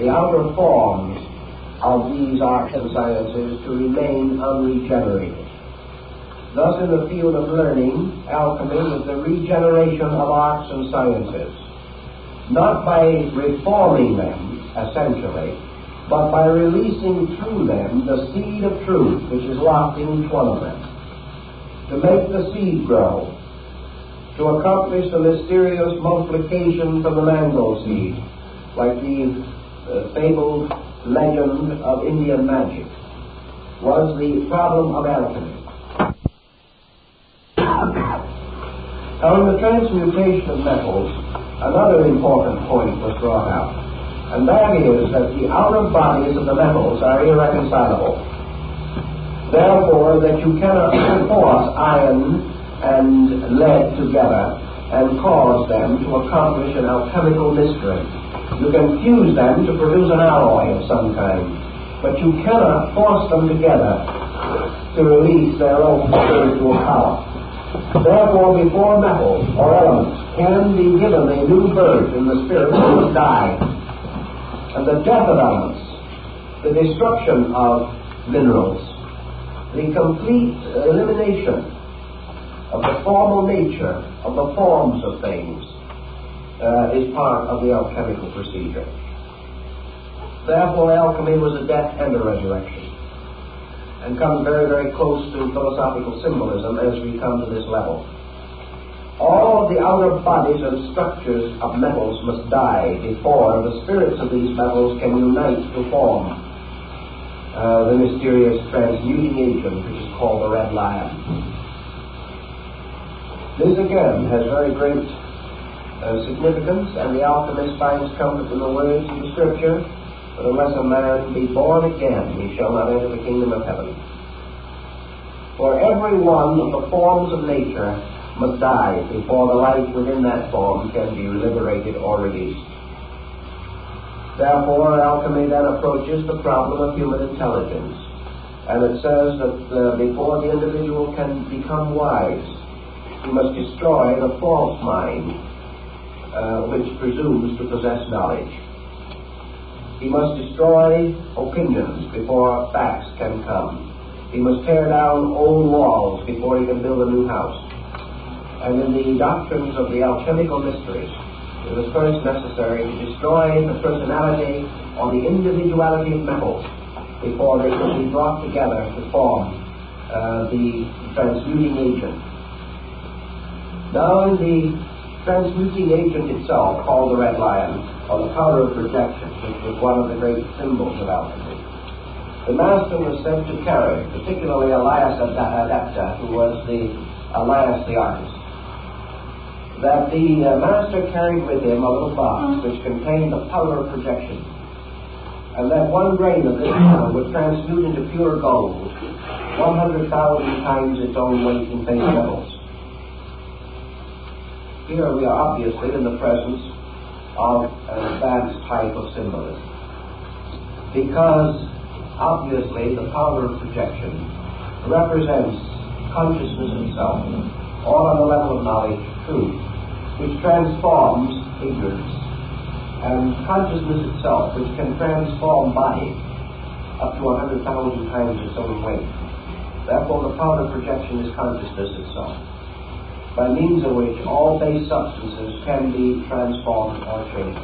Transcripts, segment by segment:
the outer forms of these arts and sciences to remain unregenerated. Thus, in the field of learning, alchemy is the regeneration of arts and sciences, not by reforming them, essentially, but by releasing through them the seed of truth which is locked in each one of them, to make the seed grow, to accomplish the mysterious multiplication from the mango seed, like the fabled legend of Indian magic, was the problem of alchemy. Now, in the transmutation of metals, another important point was brought out, and that is that the outer bodies of the metals are irreconcilable. Therefore, that you cannot force iron and lead together and cause them to accomplish an alchemical mystery. You can fuse them to produce an alloy of some kind, but you cannot force them together to release their own spiritual power. Therefore, before metals or elements can be given a new birth in the spirit, they must die. And the death of elements, the destruction of minerals, the complete elimination of the formal nature of the forms of things is part of the alchemical procedure. Therefore, alchemy was a death and a resurrection, and comes very, very close to philosophical symbolism as we come to this level. All of the outer bodies and structures of metals must die before the spirits of these metals can unite to form the mysterious transmuting agent which is called the red lion. This again has very great significance, and the alchemist finds comfort in the words of the Scripture, but unless a man be born again, he shall not enter the kingdom of heaven. For every one of the forms of nature must die before the life within that form can be liberated or released. Therefore, alchemy then approaches the problem of human intelligence, and it says that before the individual can become wise, he must destroy the false mind which presumes to possess knowledge. He must destroy opinions before facts can come. He must tear down old walls before he can build a new house. And in the doctrines of the alchemical mysteries, it is first necessary to destroy the personality or the individuality of metals before they can be brought together to form the transmuting agent. Now, in the transmuting agent itself, called the red lion, or the power of projection, which was one of the great symbols of alchemy, the master was said to carry, particularly Elias Adepts, who was Elias the artist, that the master carried with him a little box which contained the power of projection, and that one grain of this power would transmute into pure gold 100,000 times its own weight in base metals. Here we are obviously in the presence of an advanced type of symbolism, because obviously the power of projection represents consciousness itself, all on the level of knowledge, truth, which transforms ignorance, and consciousness itself, which can transform body up to 100,000 times its own weight. Therefore, the power of projection is consciousness itself, by means of which all base substances can be transformed or changed.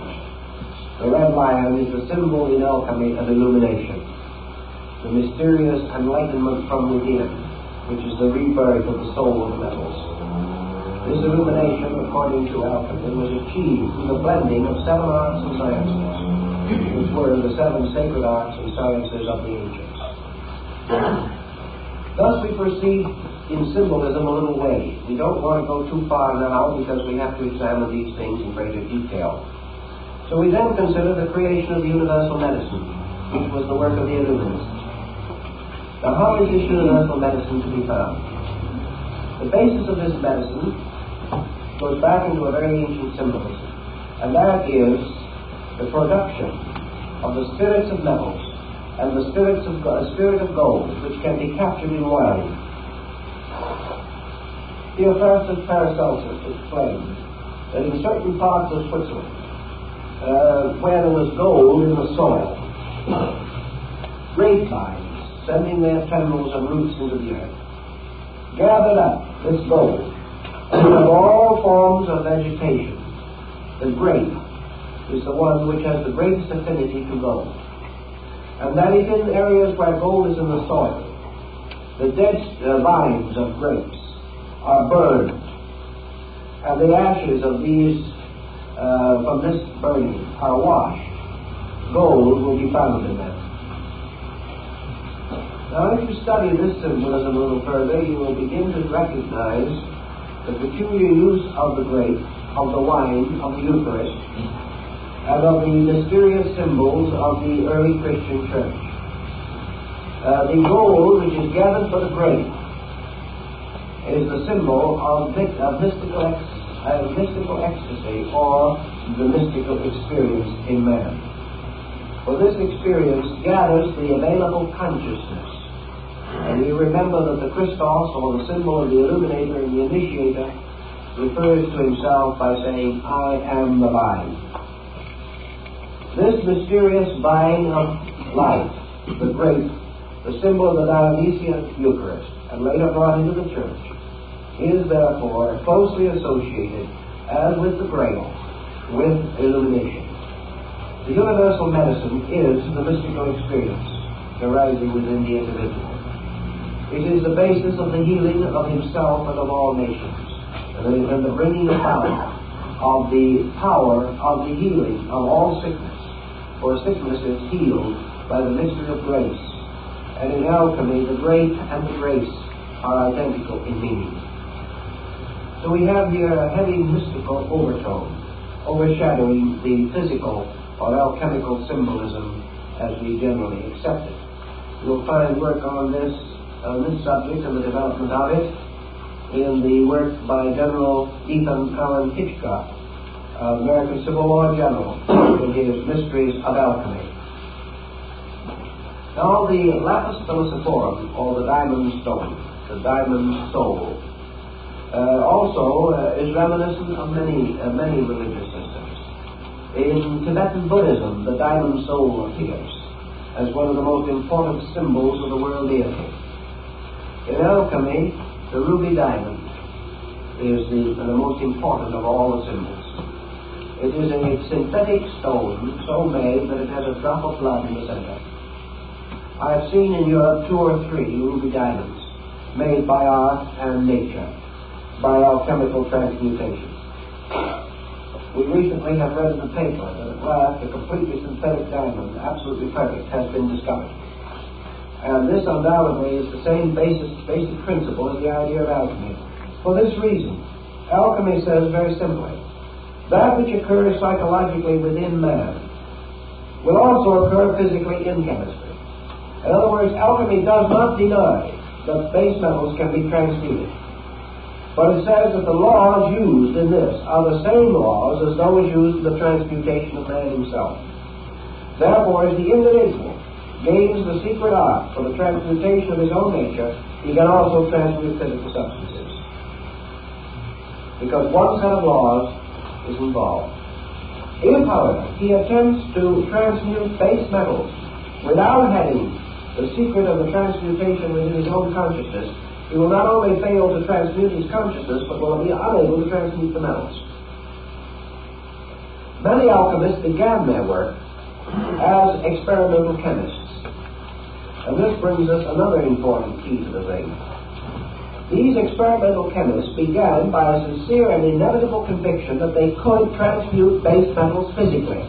The red lion is the symbol in alchemy of illumination, the mysterious enlightenment from within, which is the rebirth of the soul of the metals. This illumination, according to alchemy, was achieved through the blending of 7 arts and sciences, which were the 7 sacred arts and sciences of the ancients. Thus we proceed in symbolism a little way. We don't want to go too far now because we have to examine these things in greater detail. So we then consider the creation of the universal medicine, which was the work of the Illuminists. Now, how is this universal medicine to be found? The basis of this medicine goes back into a very ancient symbolism, and that is the production of the spirits of metals and the spirit of gold, which can be captured in wine. Theophrastus Paracelsus explained that in certain parts of Switzerland where there was gold in the soil. Grapevines sending their tendrils and roots into the earth gathered up this gold, and of all forms of vegetation, the grape is the one which has the greatest affinity to gold. And that is in areas where gold is in the soil. The dead vines of grapes are burned, and the ashes of these from this burning are washed. Gold will be found in them. Now, if you study this symbolism a little further, you will begin to recognize the peculiar use of the grape, of the wine, of the Eucharist, and of the mysterious symbols of the early Christian church. The gold, which is gathered for the grape, is the symbol of mystical ecstasy, or the mystical experience in man. For this experience gathers the available consciousness. And we remember that the Christos, or the symbol of the illuminator and the initiator, refers to himself by saying, I am the vine. This mysterious vine of life, the grape, the symbol of the Dionysian Eucharist, and later brought into the church, is therefore closely associated, as with the grail, with illumination. The universal medicine is the mystical experience arising within the individual. It is the basis of the healing of himself and of all nations, and the bringing about of the power of the healing of all sickness. For sickness is healed by the mystery of grace. And in alchemy, the grape and the grace are identical in meaning. So we have here a heavy mystical overtone, overshadowing the physical or alchemical symbolism as we generally accept it. You'll find work on this subject and the development of it in the work by General Ethan Allen Hitchcock, American Civil War General, in his Mysteries of Alchemy. Now, the lapis philosophorum, or the diamond stone, the diamond soul, also is reminiscent of many religious systems. In Tibetan Buddhism, the diamond soul appears as one of the most important symbols of the world deity. In alchemy, the ruby diamond is the most important of all the symbols. It is a synthetic stone so made that it has a drop of blood in the center. I have seen in Europe 2 or 3 ruby diamonds made by art and nature, by alchemical transmutation. We recently have read in the paper that at last a completely synthetic diamond, absolutely perfect, has been discovered. And this undoubtedly is the same basic principle as the idea of alchemy. For this reason, alchemy says very simply, that which occurs psychologically within man will also occur physically in chemistry. In other words, alchemy does not deny that base metals can be transmuted. But it says that the laws used in this are the same laws as those used in the transmutation of man himself. Therefore, as the individual gains the secret art for the transmutation of his own nature, he can also transmute physical substances. Because one set of laws is involved. If, however, he attempts to transmute base metals without having the secret of the transmutation within his own consciousness, he will not only fail to transmute his consciousness, but will be unable to transmute the metals. Many alchemists began their work as experimental chemists. And this brings us another important key to the thing. These experimental chemists began by a sincere and inevitable conviction that they could transmute base metals physically.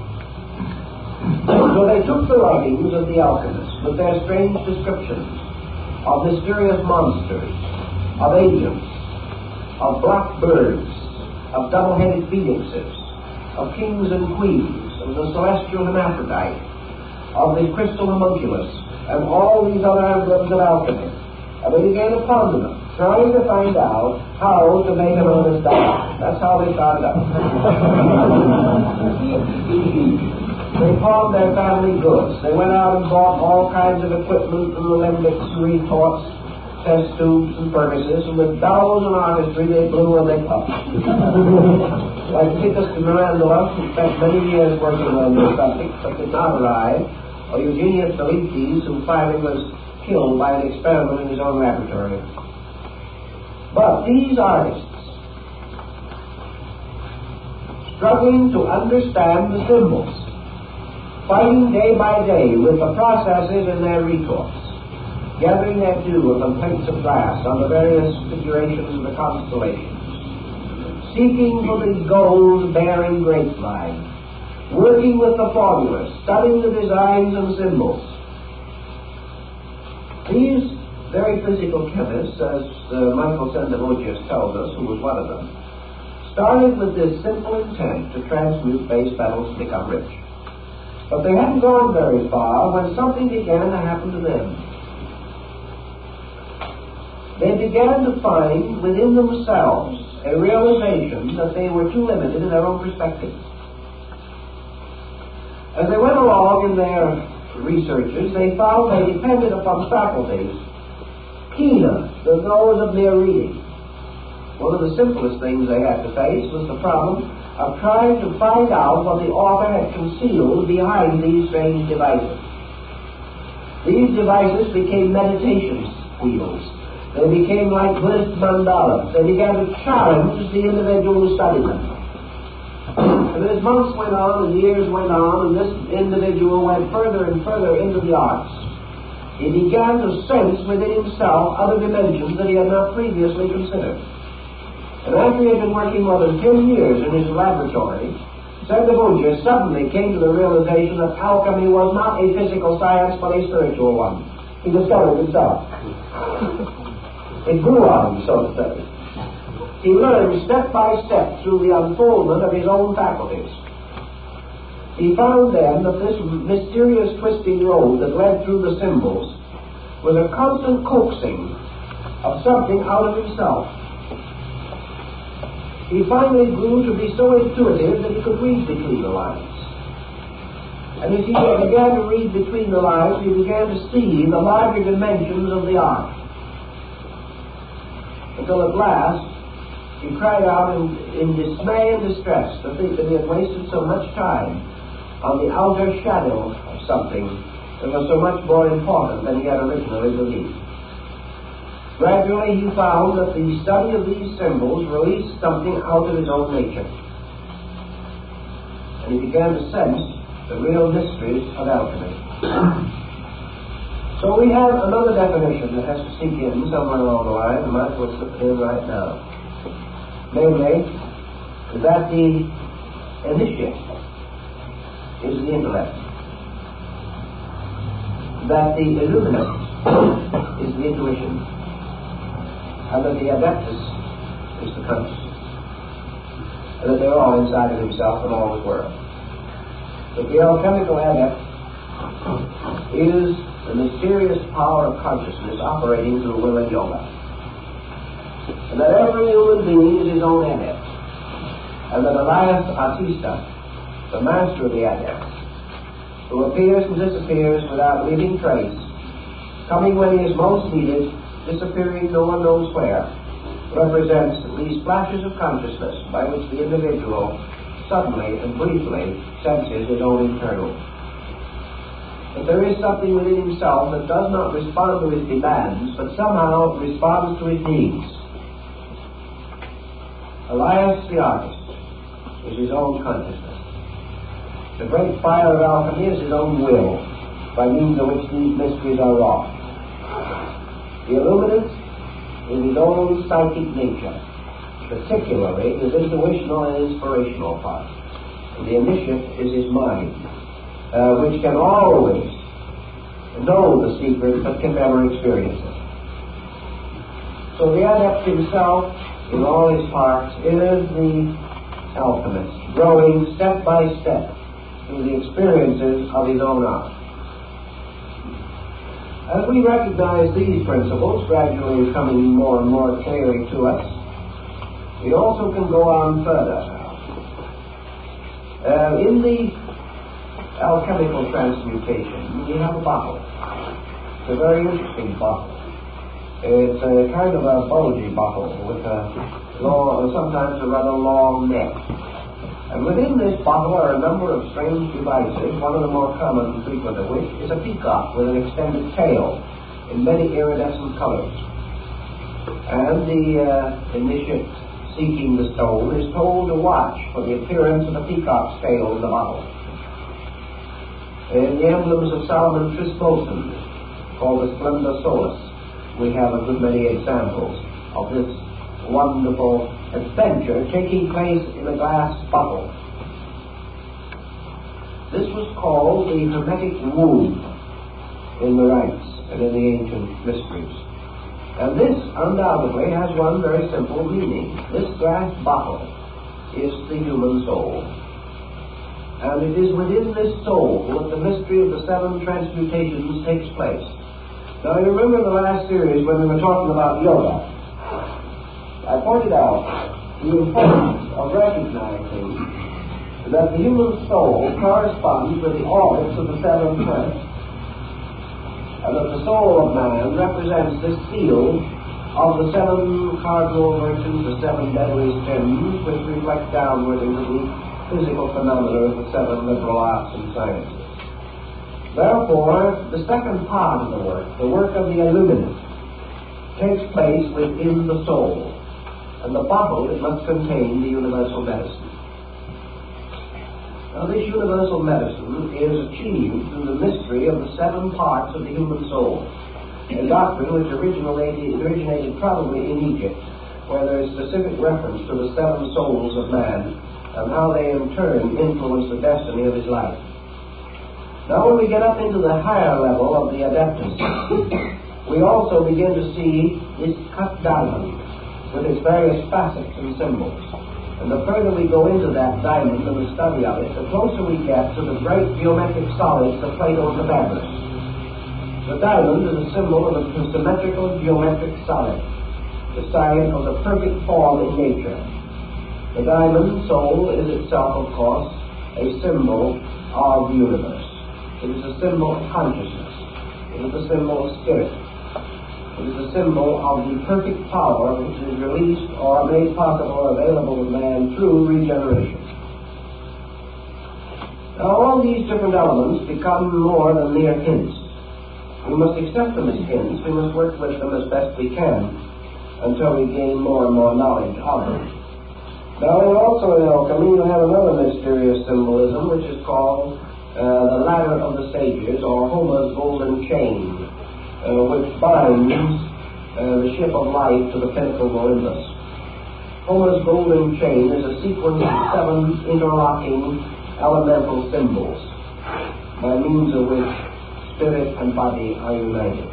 So they took the writings of the alchemists with their strange descriptions of mysterious monsters, of agents, of black birds, of double-headed phoenixes, of kings and queens, of the celestial hermaphrodite, of the crystal homunculus, and all these other emblems of alchemy. And they began to ponder them, trying to find out how to make an honest dollar. That's how they started out. They pawned their family goods. They went out and bought all kinds of equipment and alembics and retorts, test tubes and furnaces, and with bellows and artistry they blew and they puffed. Like Titus de Mirandola, who spent many years working on this subject, but did not arrive, or Eugenius Felices, who finally was killed by an experiment in his own laboratory. But these artists, struggling to understand the symbols, fighting day by day with the processes in their retorts, gathering their due of the plates of glass on the various figurations of the constellations, seeking for the gold-bearing grapevine, working with the formulas, studying the designs and symbols. These very physical chemists, as Michael Sendevogius tells us, who was one of them, started with this simple intent to transmute base metals and become rich. But they hadn't gone very far when something began to happen to them. They began to find within themselves a realization that they were too limited in their own perspective. As they went along in their researches, they found they depended upon faculties keener than those of mere reading. One of the simplest things they had to face was the problem of trying to find out what the author had concealed behind these strange devices. These devices became meditation wheels. They became like Buddhist mandalas. They began to challenge the individual who studied them. And as months went on and years went on, and this individual went further and further into the arts, he began to sense within himself other dimensions that he had not previously considered. And after he had been working more than 10 years in his laboratory, Sendevogius suddenly came to the realization that alchemy was not a physical science but a spiritual one. He discovered himself. It grew on him, so to say. He learned step by step through the unfoldment of his own faculties. He found then that this mysterious twisting road that led through the symbols was a constant coaxing of something out of himself. He finally grew to be so intuitive that he could read between the lines. And as he began to read between the lines, he began to see the larger dimensions of the art. Until at last, he cried out in dismay and distress to think that he had wasted so much time on the outer shadow of something that was so much more important than he had originally believed. Gradually he found that the study of these symbols released something out of his own nature. And he began to sense the real mysteries of alchemy. So we have another definition that has to sink in somewhere along the line, and that's what's in right now. Namely, that the initiate is the intellect, that the illuminate is the intuition, and that the adeptus is the consciousness, and that they're all inside of himself and all his world. That the alchemical adept is the mysterious power of consciousness operating through will and yoga, and that every human being is his own adept, and that Elias Artista, the master of the adepts, who appears and disappears without leaving trace, coming when he is most needed, disappearing no one knows where, represents these flashes of consciousness by which the individual suddenly and briefly senses his own internal. But there is something within himself that does not respond to his demands, but somehow responds to his needs. Elias the artist is his own consciousness. The great fire of alchemy is his own will, by means of which these mysteries are wrought. The illuminate is his own psychic nature, particularly his intuitional and inspirational part. And the initiate is his mind, which can always know the secret but can never experience it. So the adept himself, in all his parts, is the alchemist, growing step by step through the experiences of his own art. As we recognize these principles gradually coming more and more clearly to us, we also can go on further. In the alchemical transmutation, we have a bottle. It's a very interesting bottle. It's a kind of a bulgy bottle with a long, sometimes a rather long neck. And within this bottle are a number of strange devices, one of the more common and frequent of which is a peacock with an extended tail in many iridescent colors. And the initiate seeking the stone is told to watch for the appearance of the peacock's tail in the bottle. In the emblems of Solomon Trisboson, called the Splenda Solis, we have a good many examples of this wonderful adventure taking place in a glass bottle. This was called the hermetic womb in the rites and in the ancient mysteries. And this undoubtedly has one very simple meaning. This glass bottle is the human soul. And it is within this soul that the mystery of the 7 transmutations takes place. Now, you remember in the last series when we were talking about yoga, I pointed out the importance of recognizing that the human soul corresponds with the orbits of the 7 planets, and that the soul of man represents this field of the 7 cardinal virtues, the 7 deadly sins, which reflect downward into the physical phenomena of the 7 liberal arts and sciences. Therefore, the second part of the work of the illuminant, takes place within the soul. And the bottle, it must contain the universal medicine. Now, this universal medicine is achieved through the mystery of the 7 parts of the human soul, a doctrine which originated probably in Egypt, where there is specific reference to the 7 souls of man and how they in turn influence the destiny of his life. Now, when we get up into the higher level of the Adepts, we also begin to see this cut diamond with its various facets and symbols. And the further we go into that diamond and the study of it, the closer we get to the great geometric solids of Plato and Pythagoras. The diamond is a symbol of a symmetrical geometric solid, the sign of the perfect form in nature. The diamond soul is itself, of course, a symbol of the universe. It is a symbol of consciousness. It is a symbol of spirit. It is a symbol of the perfect power which is released or made possible or available to man through regeneration. Now, all these different elements become more than mere hints. We must accept them as hints. We must work with them as best we can until we gain more and more knowledge of them. Now, also in alchemy, you have another mysterious symbolism which is called the ladder of the sages, or Homer's golden chain, which binds the ship of life to the pinnacle of Olympus. Homer's golden chain is a sequence of 7 interlocking elemental symbols, by means of which spirit and body are united.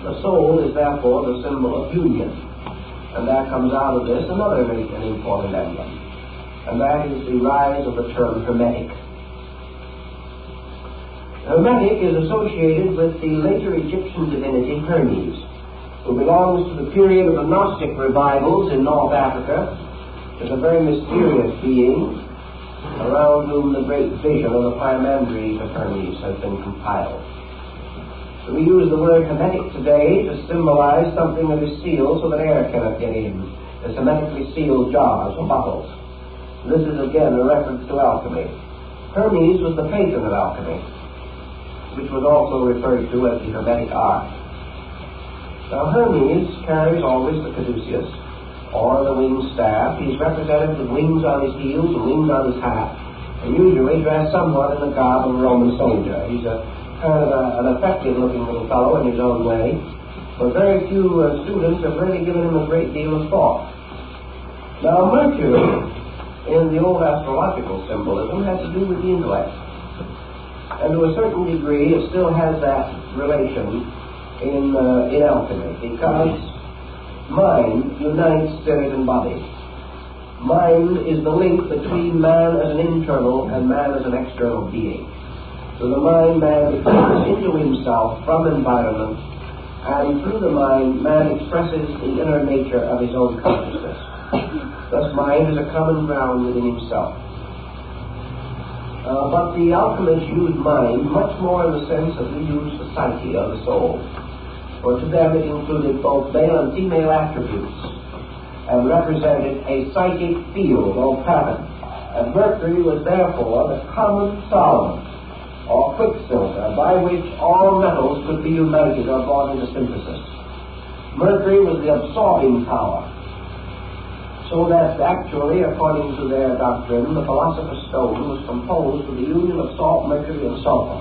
The soul is therefore the symbol of union, and there comes out of this another very important emblem, and that is the rise of the term hermetic. Hermetic is associated with the later Egyptian divinity Hermes, who belongs to the period of the Gnostic revivals in North Africa. Is a very mysterious being around whom the great vision of the Pymanderies of Hermes has been compiled. So we use the word hermetic today to symbolize something that is sealed so that air cannot get in, as hermetically sealed jars or bottles. This is again a reference to alchemy. Hermes was the patron of alchemy, which was also referred to as the hermetic art. Now, Hermes carries always the caduceus, or the winged staff. He's represented with wings on his heels and wings on his hat, and usually dressed somewhat in the garb of a Roman soldier. He's a kind of an effective-looking little fellow in his own way, but very few students have really given him a great deal of thought. Now, Mercury, in the old astrological symbolism, has to do with the intellect. And to a certain degree, it still has that relation in alchemy, because mind unites spirit and body. Mind is the link between man as an internal and man as an external being. So the mind, man expresses into himself from environment, and through the mind, man expresses the inner nature of his own consciousness. Thus, mind is a common ground within himself. But the alchemists used mind much more in the sense that we use the psyche of the soul. For to them it included both male and female attributes. and represented a psychic field or pattern. And Mercury was therefore the common solvent or quicksilver by which all metals could be united or brought into synthesis. Mercury was the absorbing power, so that actually, according to their doctrine, the philosopher's stone was composed of the union of salt, mercury, and sulfur.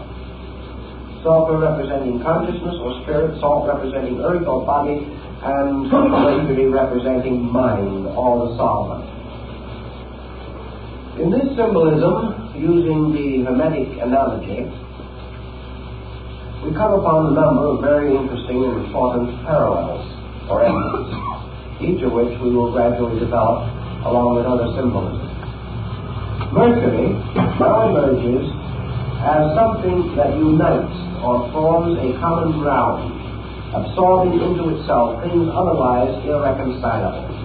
Sulfur representing consciousness or spirit, salt representing earth or body, and mercury representing mind or the solvent. In this symbolism, using the Hermetic analogy, we come upon a number of very interesting and important parallels or elements, each of which we will gradually develop along with other symbolism. Mercury now emerges as something that unites or forms a common ground, absorbing into itself things otherwise irreconcilable.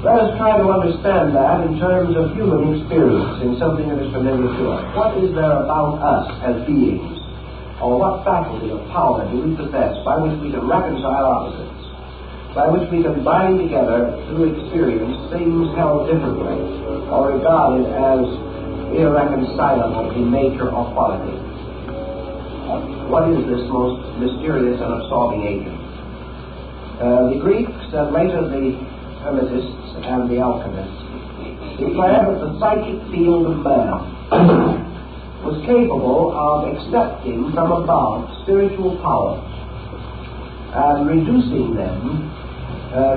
Let us try to understand that in terms of human experience, in something that is familiar to us. What is there about us as beings, or what faculty or power do we possess by which we can reconcile opposites, by which we can bind together through experience things held differently or regarded as irreconcilable in nature or quality? What is this most mysterious and absorbing agent? The Greeks and later the Hermetists and the Alchemists declared that the psychic field of man was capable of accepting from above spiritual powers and reducing them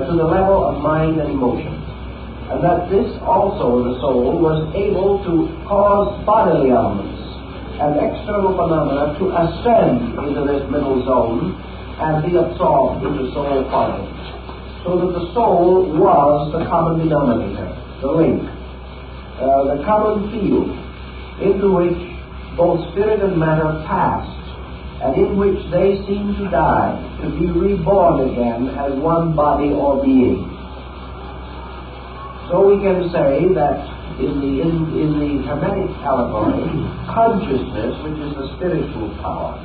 to the level of mind and emotion, and that this also, the soul, was able to cause bodily elements and external phenomena to ascend into this middle zone and be absorbed into soul quality, so that the soul was the common denominator, the link, the common field into which both spirit and matter passed, and in which they seem to die, to be reborn again as one body or being. So we can say that in the Hermetic allegory, consciousness, which is the spiritual power,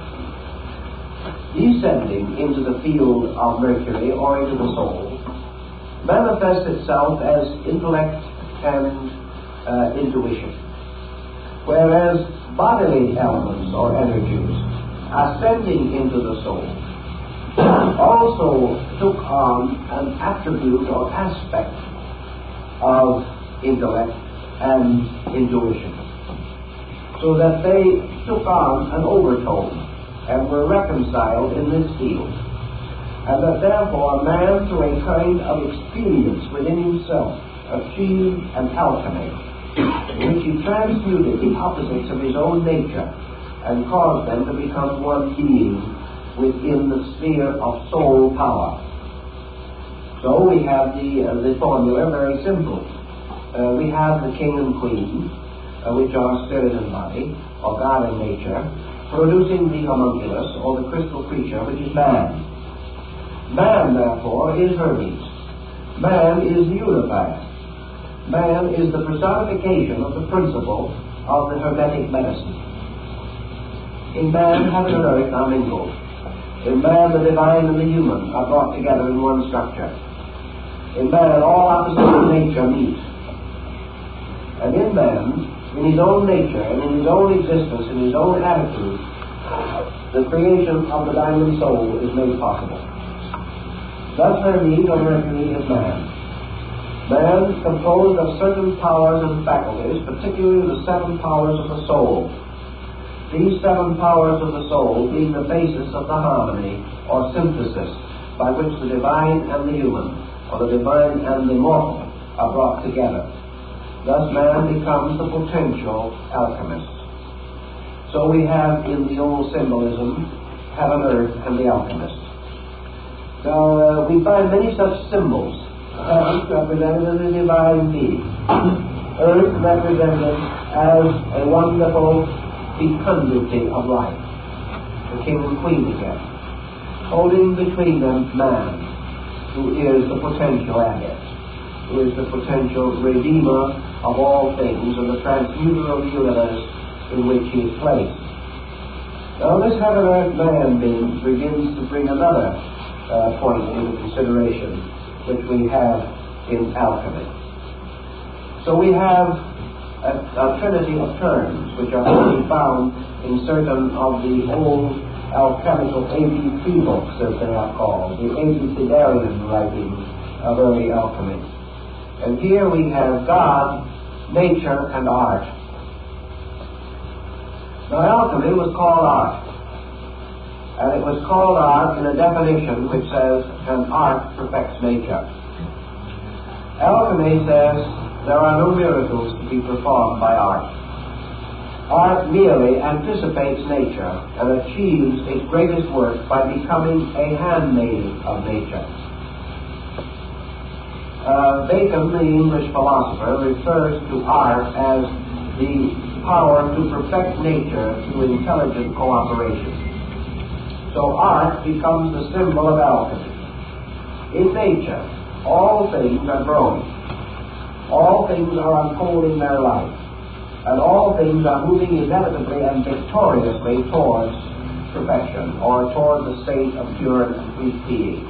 descending into the field of Mercury or into the soul, manifests itself as intellect and intuition, whereas bodily elements or energies ascending into the soul also took on an attribute or aspect of intellect and intuition, so that they took on an overtone and were reconciled in this field, and that therefore man, through a kind of experience within himself, achieved an alchemy in which he transmuted the opposites of his own nature and caused them to become one being within the sphere of soul power. So we have the formula very simple. We have the king and queen, which are spirit and body, or God and nature, producing the homunculus, or the crystal creature, which is man. Man, therefore, is Hermes. Man is the unifier. Man is the personification of the principle of the Hermetic medicine. In man, heaven and earth are mingled. In man, the divine and the human are brought together in one structure. In man, all opposites of nature meet. And in man, in his own nature and in his own existence, in his own attitude, the creation of the diamond soul is made possible. Thus Hermes or Mercury is man. Man composed of certain powers and faculties, particularly the 7 powers of the soul. These 7 powers of the soul being the basis of the harmony or synthesis by which the divine and the human, or the divine and the mortal, are brought together. Thus man becomes the potential alchemist. So we have in the old symbolism heaven, earth, and the alchemist. Now we find many such symbols. Heaven represented as a divine being. Earth represented as a wonderful fecundity of life. The king and queen again. Holding between them man, who is the potential adept, who is the potential redeemer of all things and the transmuter of the universe in which he is placed. Now this heaven earth man being begins to bring another point into consideration. which we have in alchemy. So we have a trinity of terms which are only found in certain of the old alchemical ABC books, as they are called, the ABCdarian writings of early alchemy. And here we have God, nature, and art. Now, alchemy was called art. And it was called art in a definition which says, an art perfects nature. Alchemy says there are no miracles to be performed by art. Art merely anticipates nature and achieves its greatest work by becoming a handmaid of nature. Bacon, the English philosopher, refers to art as the power to perfect nature through intelligent cooperation. So art becomes the symbol of alchemy. In nature, all things are growing. All things are unfolding their life. And all things are moving inevitably and victoriously towards perfection, or towards the state of pure and complete being.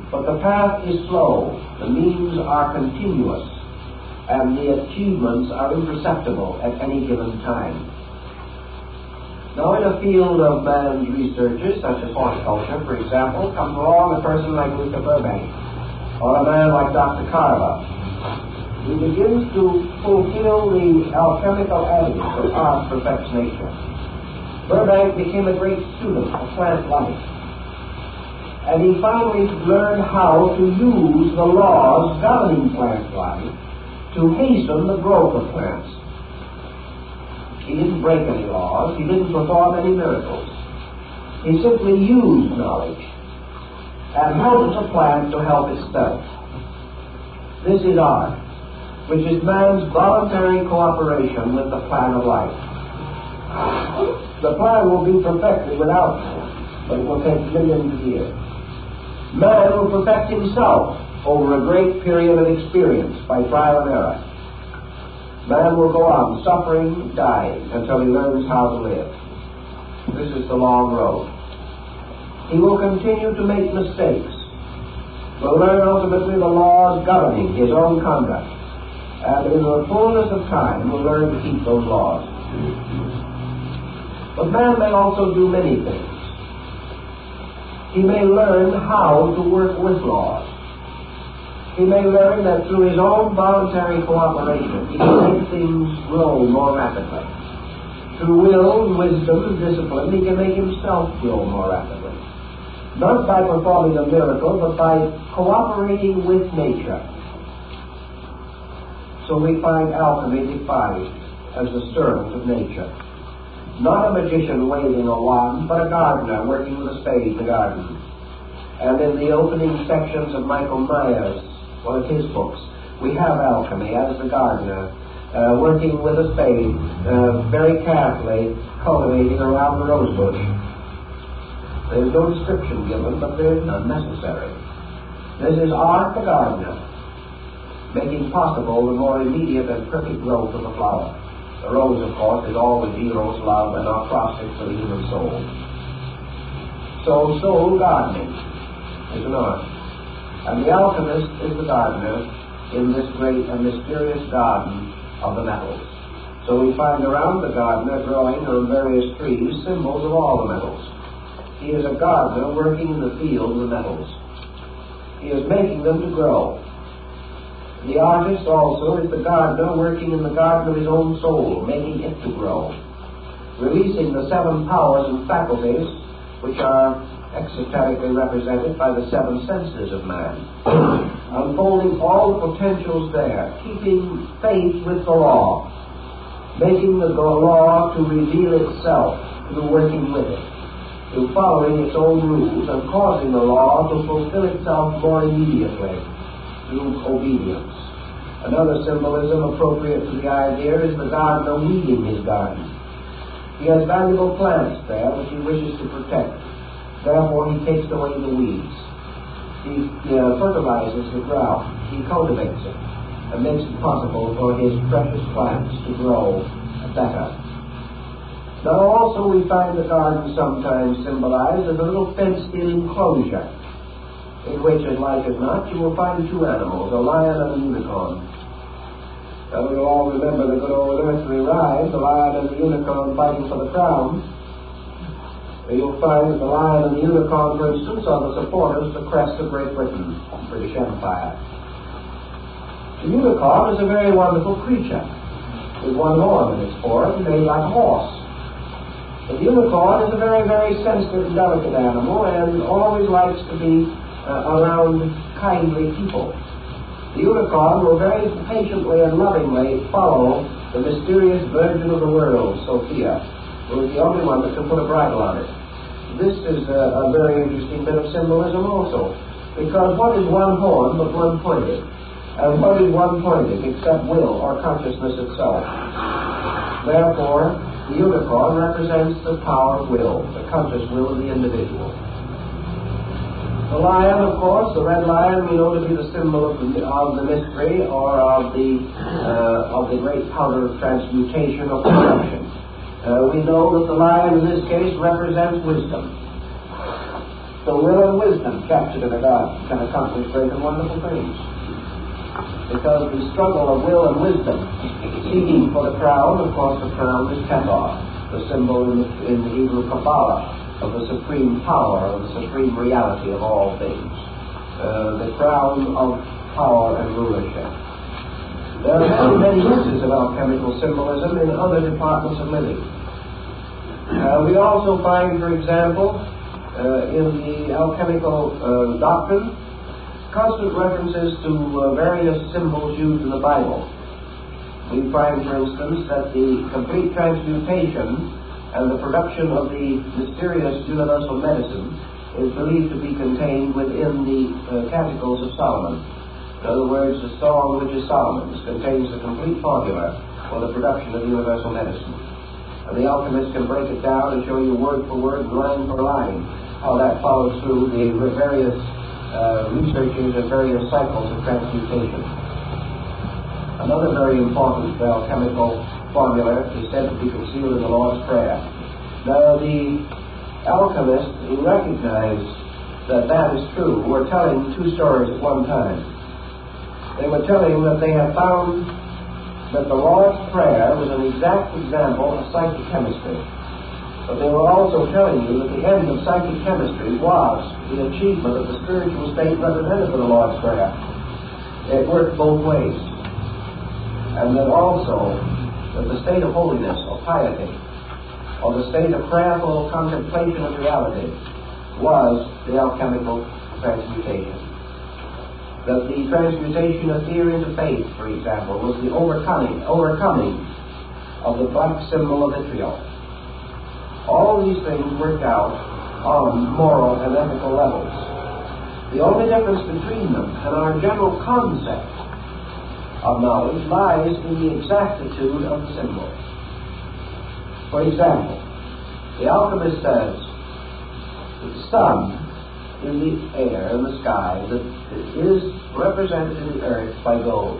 But the path is slow, the means are continuous, and the achievements are imperceptible at any given time. Now, in a field of man's researches, such as horticulture, for example, comes along a person like Mr. Burbank, or a man like Dr. Carver. He begins to fulfill the alchemical adage that art perfects nature. Burbank became a great student of plant life, and he finally learned how to use the laws governing plant life to hasten the growth of plants. He didn't break any laws. He didn't perform any miracles. He simply used knowledge and helped the plant to help itself. This is art, which is man's voluntary cooperation with the plan of life. The plan will be perfected without man, but it will take millions of years. Man will perfect himself over a great period of experience by trial and error. Man will go on suffering, dying, until he learns how to live. This is the long road. He will continue to make mistakes, will learn ultimately the laws governing his own conduct, and in the fullness of time will learn to keep those laws. But man may also do many things. He may learn how to work with laws. He may learn that through his own voluntary cooperation, he can make things grow more rapidly. Through will, wisdom, and discipline, he can make himself grow more rapidly. Not by performing a miracle, but by cooperating with nature. So we find alchemy defined as the servant of nature. Not a magician waving a wand, but a gardener working with a spade in the garden. And in the opening sections of Michael Myers, one of his books, we have alchemy as the gardener, working with a spade, very carefully cultivating around the rose bush. There's no description given, but there's none necessary. This is art the gardener, making possible the more immediate and perfect growth of the flower. The rose, of course, is always Eros love and our process for the human soul. So soul gardening is an art. And the alchemist is the gardener in this great and mysterious garden of the metals. So we find around the gardener growing on various trees symbols of all the metals. He is a gardener working in the field of the metals. He is making them to grow. The artist also is the gardener working in the garden of his own soul, making it to grow, releasing the 7 powers and faculties which are exoterically represented by the 7 senses of man, unfolding all the potentials there, keeping faith with the law, making the law to reveal itself through working with it, through following its own rules and causing the law to fulfill itself more immediately through obedience. Another symbolism appropriate to the idea is the gardener weeding his garden. He has valuable plants there which he wishes to protect. Therefore, he takes away the weeds. He fertilizes the ground. He cultivates it and makes it possible for his precious plants to grow better. Now, also we find the garden sometimes symbolized as a little fenced-in enclosure. in which, as like as not, you will find two animals, a lion and a unicorn. Now, we all remember the good old earthly ride, the lion and the unicorn fighting for the crown. You'll find that the lion and the unicorn, for instance, are the supporters of the crest of Great Britain, the British Empire. The unicorn is a very wonderful creature, with one horn in its forehead, made like a horse. But the unicorn is a very, very sensitive and delicate animal, and always likes to be around kindly people. The unicorn will very patiently and lovingly follow the mysterious virgin of the world, Sophia, who is the only one that can put a bridle on it. This is a very interesting bit of symbolism also, because what is one horn but one pointed? And what is one pointed except will or consciousness itself? Therefore, the unicorn represents the power of will, the conscious will of the individual. The lion, of course, the red lion, we know to be the symbol of the mystery or of the great power of transmutation or corruption. We know that the lion in this case represents wisdom. So will and wisdom captured in a god can accomplish great and wonderful things. Because the struggle of will and wisdom seeking for the crown, of course the crown is Keter, the symbol in the Hebrew Kabbalah of the supreme power, of the supreme reality of all things. The crown of power and rulership. There are many uses of alchemical symbolism in other departments of living. We also find, for example, in the alchemical doctrine, constant references to various symbols used in the Bible. We find, for instance, that the complete transmutation and the production of the mysterious universal medicine is believed to be contained within the Canticles of Solomon. In other words, the song which is Solomon's contains the complete formula for the production of universal medicine. And the alchemist can break it down and show you word for word, line for line, how that follows through the various researches and various cycles of transmutation. Another very important alchemical formula is said to be concealed in the Lord's Prayer. Now, the alchemists who recognize that that is true were telling two stories at one time. They were telling that they had found that the Lord's Prayer was an exact example of psychic chemistry. But they were also telling you that the end of psychic chemistry was the achievement of the spiritual state represented by the Lord's Prayer. It worked both ways. And that also that the state of holiness or piety, or the state of prayerful contemplation of reality, was the alchemical transmutation. That the transmutation of fear into faith, for example, was the overcoming of the black symbol of vitriol. All these things worked out on moral and ethical levels. The only difference between them and our general concept of knowledge lies in the exactitude of the symbol. For example, the alchemist says that the sun in the air, in the sky, that is represented in the earth by gold.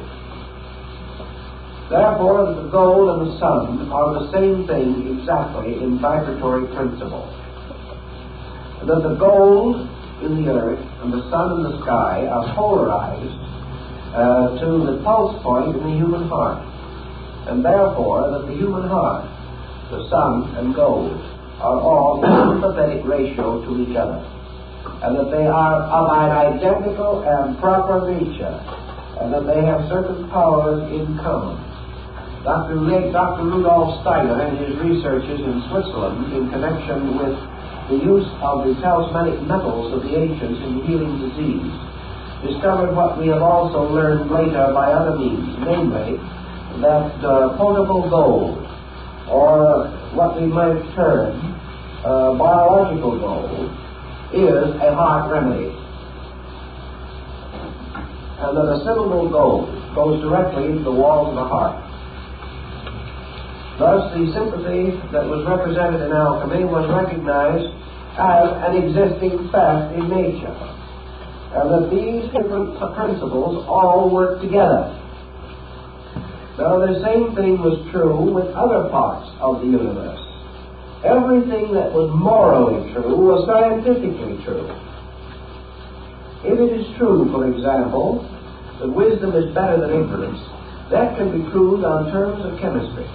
Therefore, that the gold and the sun are the same thing exactly in vibratory principle. And that the gold in the earth and the sun in the sky are polarized to the pulse point in the human heart. And therefore, that the human heart, the sun and gold, are all in sympathetic ratio to each other. And that they are of an identical and proper nature, and that they have certain powers in common. Dr. Rudolf Steiner, in his researches in Switzerland in connection with the use of the talismanic metals of the ancients in healing disease, discovered what we have also learned later by other means, namely that potable gold, or what we might term biological gold, is a heart remedy. And that a syllable gold goes directly into the walls of the heart. Thus, the sympathy that was represented in alchemy was recognized as an existing fact in nature, and that these different principles all work together. Now, the same thing was true with other parts of the universe. Everything that was morally true was scientifically true. If it is true, for example, that wisdom is better than ignorance, that can be proved on terms of chemistry.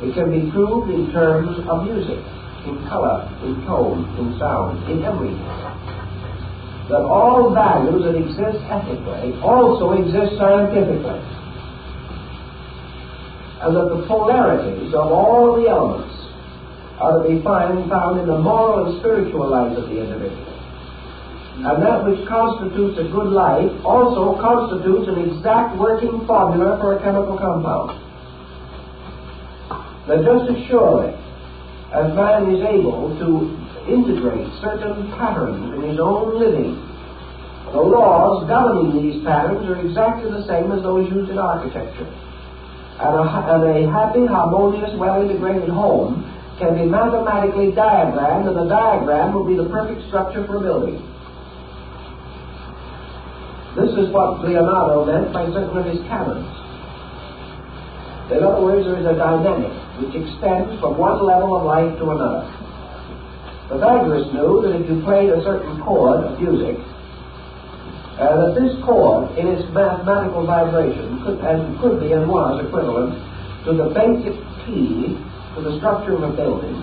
It can be proved in terms of music, in color, in tone, in sound, in everything. That all values that exist ethically also exist scientifically. And that the polarities of all the elements are to be found in the moral and spiritual life of the individual. And that which constitutes a good life also constitutes an exact working formula for a chemical compound. Now, just as surely as man is able to integrate certain patterns in his own living, the laws governing these patterns are exactly the same as those used in architecture. And a happy, harmonious, well-integrated home can be mathematically diagrammed, and the diagram will be the perfect structure for a building. This is what Leonardo meant by certain of his canons. In other words, there is a dynamic which extends from one level of life to another. Pythagoras knew that if you played a certain chord of music, that this chord, in its mathematical vibration, could be and was equivalent to the basic key to the structure of a building,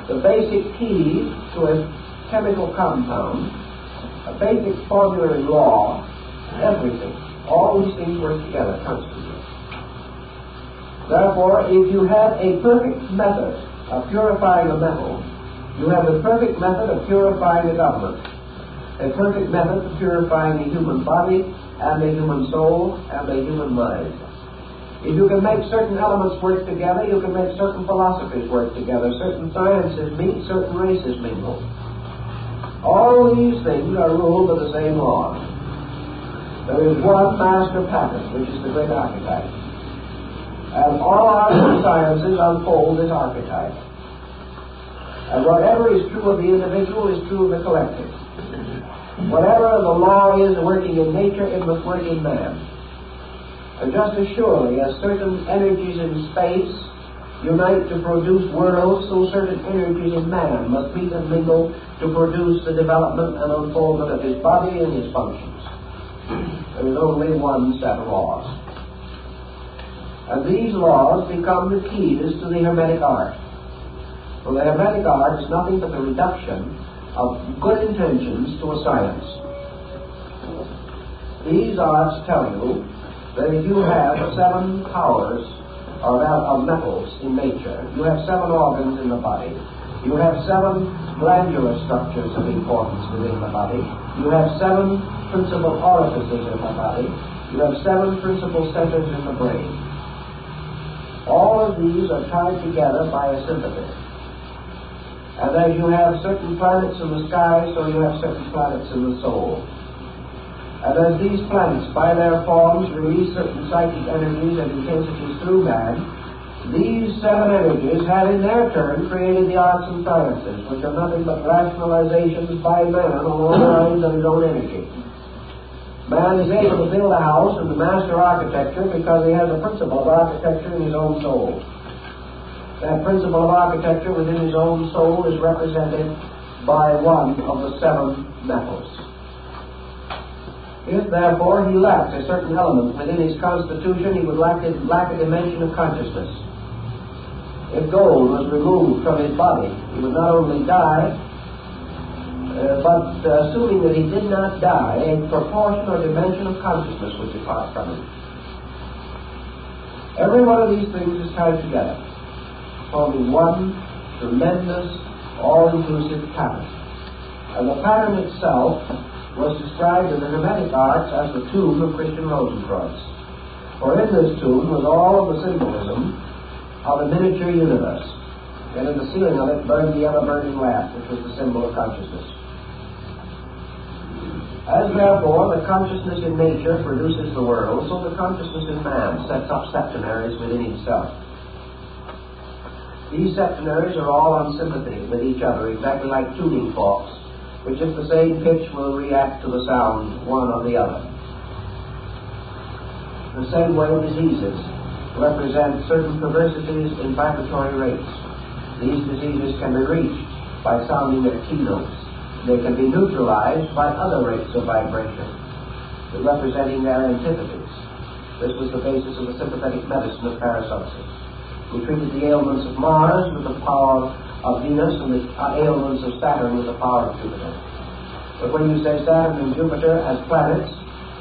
the basic key to a chemical compound, a basic formula in law, everything. All these things work together constantly. Therefore, if you have a perfect method of purifying a metal, you have the perfect method of purifying a government, a perfect method of purifying the human body and the human soul and the human mind. If you can make certain elements work together, you can make certain philosophies work together, certain sciences meet, certain races mingle. All these things are ruled by the same law. There is one master pattern, which is the great archetype. And all arts and sciences unfold this archetype. And whatever is true of the individual is true of the collective. Whatever the law is working in nature, it must work in man. And just as surely as certain energies in space unite to produce worlds, so certain energies in man must meet and mingle to produce the development and unfoldment of his body and his functions. There is only one set of laws. And these laws become the keys to the Hermetic art. For the Hermetic art is nothing but the reduction of good intentions to a science. These arts tell you that if you have 7 powers of metals in nature, you have 7 organs in the body, you have 7 glandular structures of importance within the body, you have 7 principal orifices in the body, you have 7 principal centers in the brain. All of these are tied together by a sympathy. And as you have certain planets in the sky, so you have certain planets in the soul. And as these planets, by their forms, release certain psychic energies and intensities through man, these 7 energies have in their turn created the arts and sciences, which are nothing but rationalizations by man along the lines of his own energy. Man is able to build a house and to master architecture because he has a principle of architecture in his own soul. That principle of architecture within his own soul is represented by one of the 7 metals. If, therefore, he lacked a certain element within his constitution, he would lack a dimension of consciousness. If gold was removed from his body, he would not only die, but assuming that he did not die, a proportion or dimension of consciousness would depart from him. Every one of these things is tied together, forming one tremendous, all-inclusive pattern. And the pattern itself was described in the Hermetic arts as the tomb of Christian Rosenkreuz. For in this tomb was all of the symbolism of a miniature universe, and in the ceiling of it burned the ever-burning lamp, which was the symbol of consciousness. As therefore the consciousness in nature produces the world, so the consciousness in man sets up septenaries within himself. These septenaries are all on sympathy with each other, exactly like tuning forks, which at the same pitch will react to the sound one or the other. The same way diseases represent certain perversities in vibratory rates. These diseases can be reached by sounding their keynotes they can be neutralized by other rates of vibration, representing their antitheses. This was the basis of the sympathetic medicine of Paracelsus, who treated the ailments of Mars with the power of Venus and the ailments of Saturn with the power of Jupiter. But when you say Saturn and Jupiter as planets,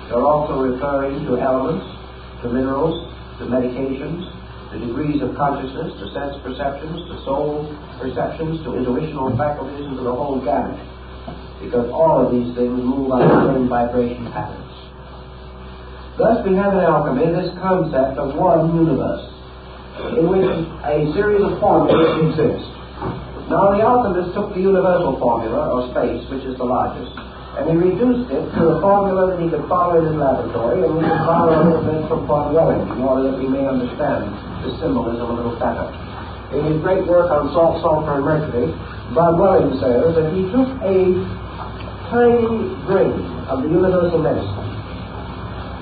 you're also referring to elements, to minerals, to medications, to degrees of consciousness, to sense perceptions, to soul perceptions, to intuitional faculties, and to the whole gamut. Because all of these things move on the same vibration patterns. Thus we have in alchemy this concept of one universe, in which a series of formulas exist. Now the alchemist took the universal formula, or space, which is the largest, and he reduced it to a formula that he could follow in his laboratory, and we can follow a little bit from Von Welling, in order that we may understand the symbolism a little better. In his great work on salt, sulfur, and mercury, Von Welling says that he took a tiny grain of the universal medicine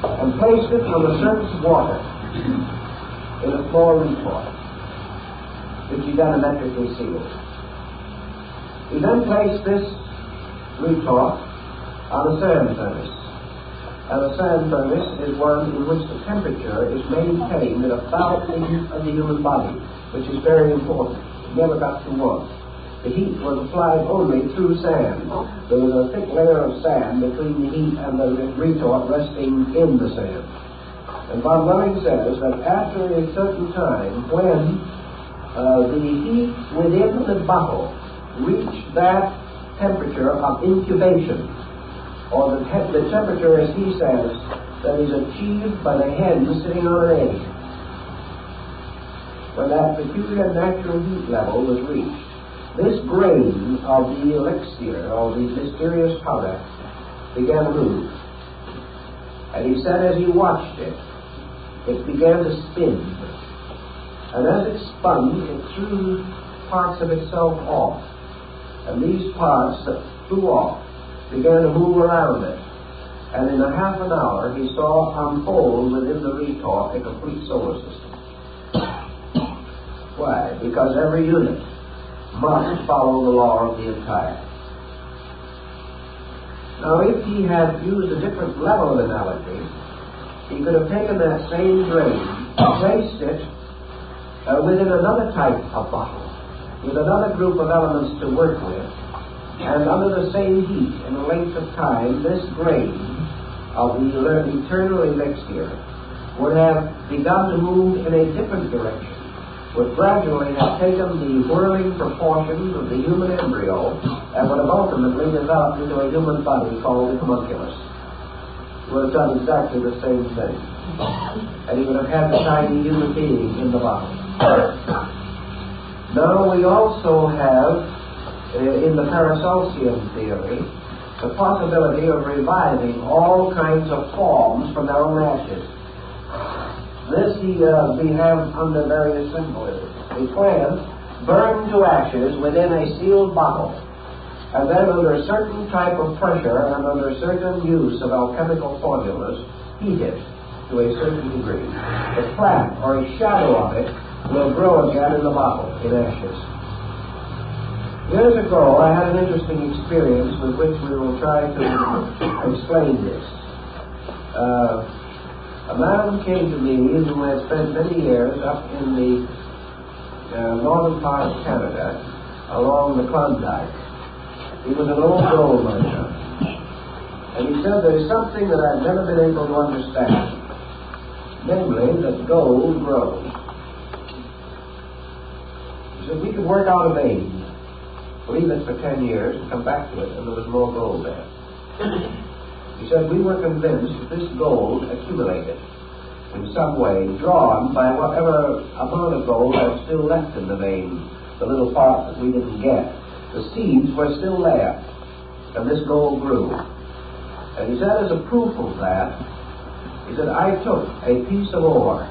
and placed it on the surface of water in a small retort, which he diametrically sealed. He then placed this retort on a sand furnace. And a sand furnace is one in which the temperature is maintained at about the heat of the human body, which is very important. It never got too warm. The heat was applied only through sand. There was a thick layer of sand between the heat and the retort resting in the sand. And Von Welling says that after a certain time, when the heat within the bottle reached that temperature of incubation, or the temperature, as he says, that is achieved by the hen sitting on an egg, when that peculiar natural heat level was reached, this grain of the elixir, or the mysterious powder, began to move. And he said as he watched it, it began to spin. And as it spun, it threw parts of itself off. And these parts that flew off began to move around it. And in a half an hour, he saw unfold within the retort a complete solar system. Why? Because every unit must follow the law of the entire. Now, if he had used a different level of analogy, he could have taken that same grain, placed it within another type of bottle, with another group of elements to work with, and under the same heat and length of time, this grain of the eternal elixir would have begun to move in a different direction, would gradually have taken the whirling proportions of the human embryo and would have ultimately developed into a human body called the homunculus. He would have done exactly the same thing. And he would have had the tiny human being in the body. Now we also have, in the Paracelsian theory, the possibility of reviving all kinds of forms from their own ashes. This we have under various symbolisms. A plant burned to ashes within a sealed bottle, and then under a certain type of pressure and under certain use of alchemical formulas, heated to a certain degree. The plant, or a shadow of it, will grow again in the bottle, in ashes. Years ago, I had an interesting experience with which we will try to explain this. A man came to me who had spent many years up in the northern part of Canada, along the Klondike. He was an old gold merchant. And he said there is something that I've never been able to understand, namely that gold grows. He said we could work out a vein, leave it for 10 years, and come back to it, and there was more gold there. He said we were convinced that this gold accumulated in some way, drawn by whatever amount of gold was still left in the vein, the little part that we didn't get. The seeds were still there, and this gold grew. And he said as a proof of that, he said, I took a piece of ore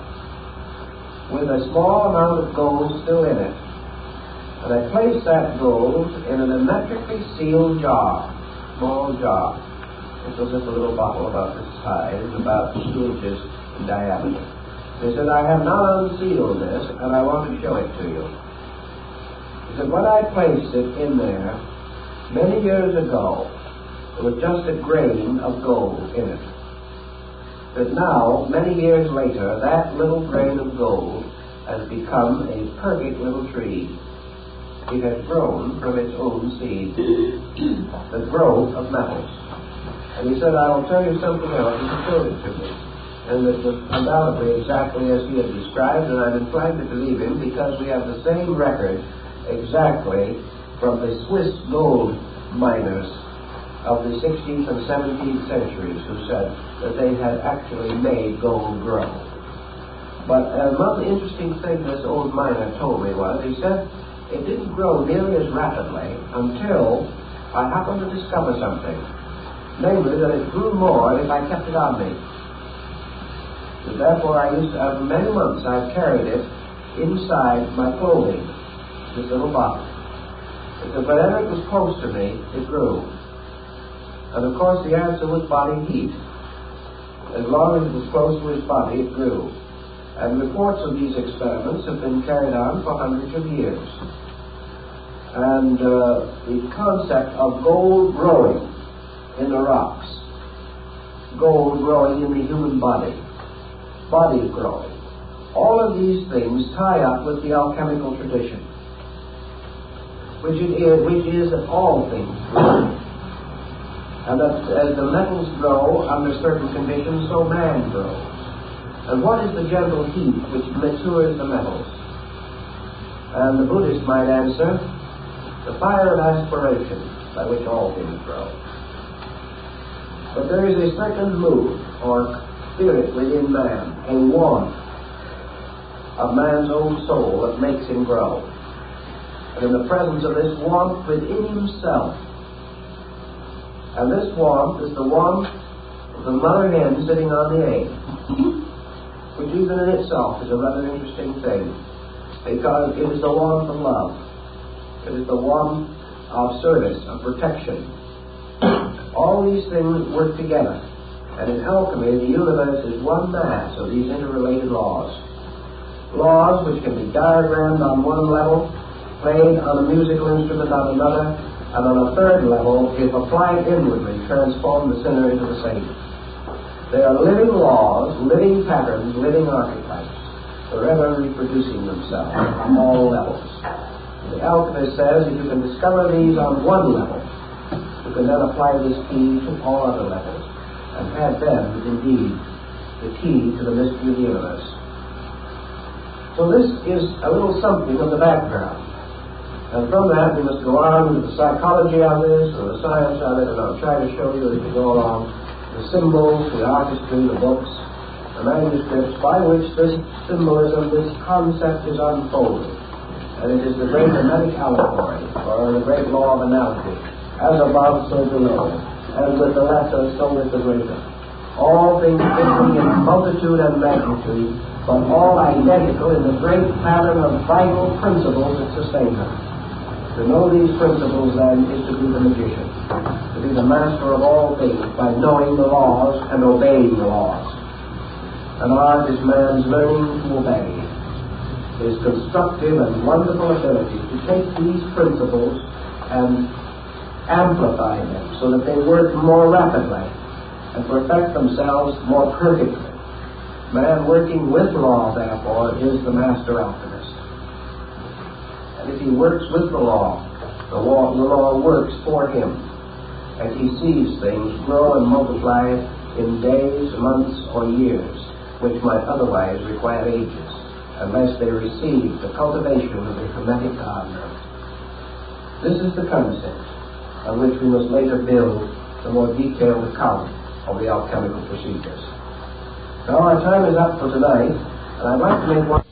with a small amount of gold still in it, and I placed that gold in an hermetically sealed jar, small jar. It was just a little bottle about this size, about 2 inches in diameter. He said, I have now unsealed this, and I want to show it to you. He said, when I placed it in there, Many years ago, there was just a grain of gold in it. But now, many years later, that little grain of gold has become a perfect little tree. It has grown from its own seed, the growth of metals. And he said, I will tell you something else, and he showed it to me. And it was undoubtedly exactly as he had described, and I'm inclined to believe him because we have the same record exactly from the Swiss gold miners of the 16th and 17th centuries who said that they had actually made gold grow. But another interesting thing this old miner told me was, he said, it didn't grow nearly as rapidly until I happened to discover something. Namely, that it grew more if I kept it on me. And therefore, for many months, I've carried it inside my clothing, this little bottle. Because whenever it was close to me, it grew. And of course, the answer was body heat. As long as it was close to his body, it grew. And reports of these experiments have been carried on for hundreds of years. And the concept of gold growing in the rocks, gold growing in the human body growing, all of these things tie up with the alchemical tradition, which is that all things grow. And that as the metals grow under certain conditions, so man grows. And what is the gentle heat which matures the metals? And the Buddhist might answer, the fire of aspiration by which all things grow. But there is a certain mood or spirit within man, a warmth of man's own soul that makes him grow. And in the presence of this warmth within himself, and this warmth is the warmth of the mother hen sitting on the egg, which even in itself is a rather interesting thing, because it is the warmth of love. It is the warmth of service, of protection. All these things work together. And in alchemy, the universe is one mass of these interrelated laws. Laws which can be diagrammed on one level, played on a musical instrument on another, and on a third level, if applied inwardly, transform the sinner into the saint. They are living laws, living patterns, living archetypes, forever reproducing themselves on all levels. The alchemist says if you can discover these on one level, you can then apply this key to all other levels, and have them, indeed, the key to the mystery of the universe. So this is a little something of the background. And from that, we must go on to the psychology of this, or the science of it, and I'll try to show you as we go along the symbols, the artistry, the books, the manuscripts by which this symbolism, this concept is unfolded. And it is the great hermetic allegory, or the great law of analogy. As above, so below. As with the lesser, so with the greater. All things differing in multitude and magnitude, but all identical in the great pattern of vital principles that sustain them. To know these principles, then, is to be the magician, to be the master of all things by knowing the laws and obeying the laws. And art is man's learning to obey, his constructive and wonderful ability to take these principles and amplify them so that they work more rapidly and perfect themselves more perfectly. Man working with law, therefore, is the master alchemist. And if he works with the law works for him, and he sees things grow and multiply in days, months, or years, which might otherwise require ages, unless they receive the cultivation of the hermetic gardener. This is the concept on which we must later build the more detailed account of the alchemical procedures. Now our time is up for tonight, and I'd like to make one